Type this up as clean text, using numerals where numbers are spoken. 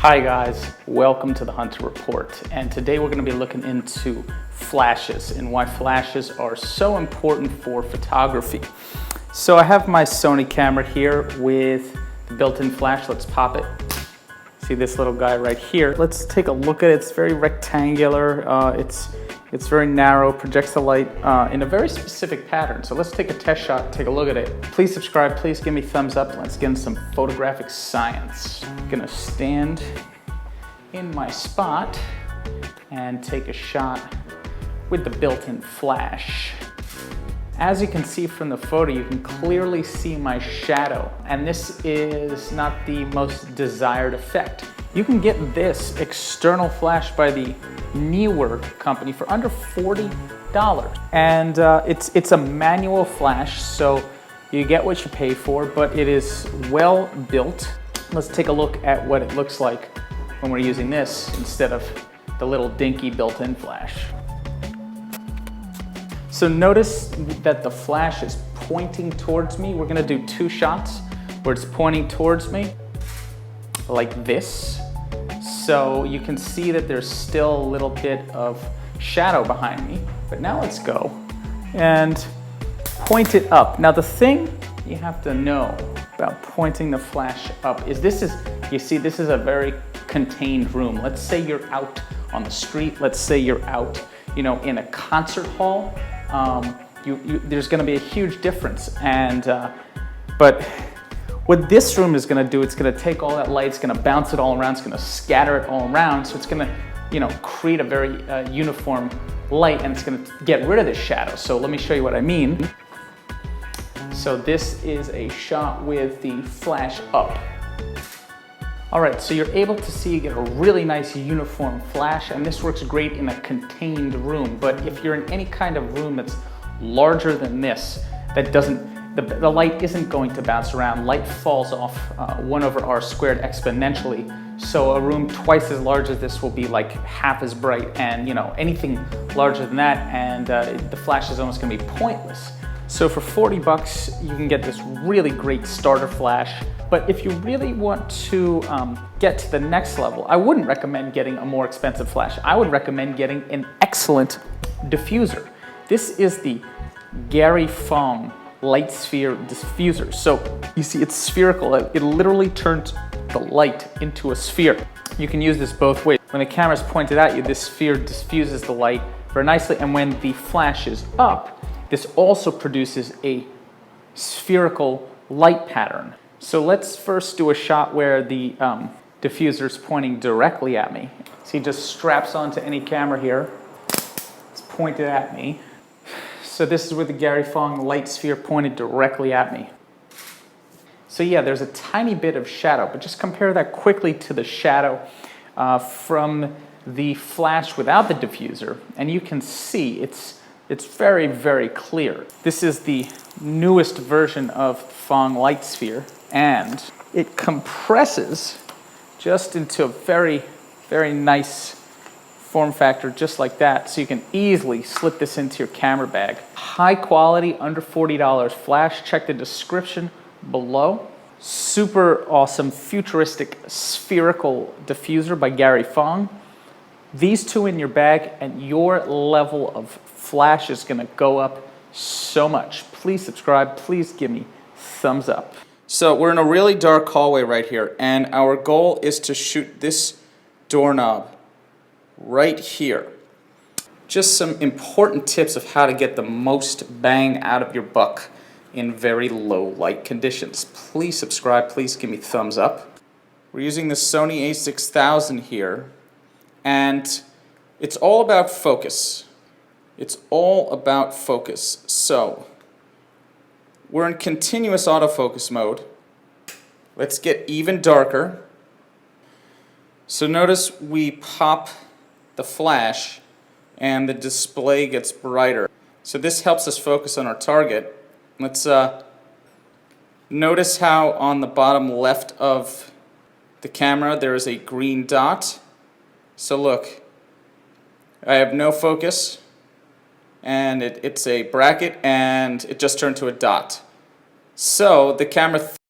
Hi guys, welcome to the Hunter Report, and today we're going to be looking into flashes and why flashes are so important for photography. So I have my Sony camera here with the built-in flash. Let's pop it. See this little guy right here. Let's take a look at it. It's very rectangular. It's very narrow, projects the light in a very specific pattern. So let's take a test shot, take a look at it. Please subscribe, please give me thumbs up. Let's get into some photographic science. I'm gonna stand in my spot and take a shot with the built-in flash. As you can see from the photo, you can clearly see my shadow, and this is not the most desired effect. You can get this external flash by the Neewer company for under $40. And it's a manual flash, so you get what you pay for, but it is well built. Let's take a look at what it looks like when we're using this instead of the little dinky built-in flash. So notice that the flash is pointing towards me. We're gonna do two shots where it's pointing towards me like this. So you can see that there's still a little bit of shadow behind me. But now let's go and point it up. Now the thing you have to know about pointing the flash up is you see this is a very contained room. Let's say you're out on the street. Let's say you're out, in a concert hall. There's gonna be a huge difference. But what this room is gonna do, it's gonna take all that light, it's gonna bounce it all around, it's gonna scatter it all around, so it's gonna, create a very uniform light, and it's gonna get rid of the shadow. So let me show you what I mean. So this is a shot with the flash up. All right, so you're able to see, you get a really nice uniform flash, and this works great in a contained room. But if you're in any kind of room that's larger than this, the light isn't going to bounce around. Light falls off 1/r squared exponentially. So a room twice as large as this will be like half as bright, and anything larger than that, and the flash is almost gonna be pointless. So for $40, you can get this really great starter flash. But if you really want to get to the next level, I wouldn't recommend getting a more expensive flash. I would recommend getting an excellent diffuser. This is the Fong Lightsphere diffuser. So you see it's spherical. It literally turns the light into a sphere. You can use this both ways. When the camera is pointed at you, this sphere diffuses the light very nicely. And when the flash is up, this also produces a spherical light pattern. So let's first do a shot where the diffuser is pointing directly at me. So he just straps onto any camera here. It's pointed at me. So this is where the Fong Lightsphere pointed directly at me. So yeah, there's a tiny bit of shadow, but just compare that quickly to the shadow from the flash without the diffuser, and you can see it's very, very clear. This is the newest version of Fong Lightsphere, and it compresses just into a very, very nice form factor, just like that. So you can easily slip this into your camera bag. High quality, under $40 flash. Check the description below. Super awesome, futuristic, spherical diffuser by Fong. These two in your bag, and your level of flash is gonna go up so much. Please subscribe, please give me thumbs up. So we're in a really dark hallway right here, and our goal is to shoot this doorknob right here. Just some important tips of how to get the most bang out of your buck in very low light conditions. Please subscribe, please give me thumbs up. We're using the Sony a6000 here, and it's all about focus. It's all about focus. So we're in continuous autofocus mode. Let's get even darker. So notice we pop the flash and the display gets brighter. So this helps us focus on our target. Let's notice how on the bottom left of the camera there is a green dot. So look, I have no focus, and it's a bracket, and it just turned to a dot. So the camera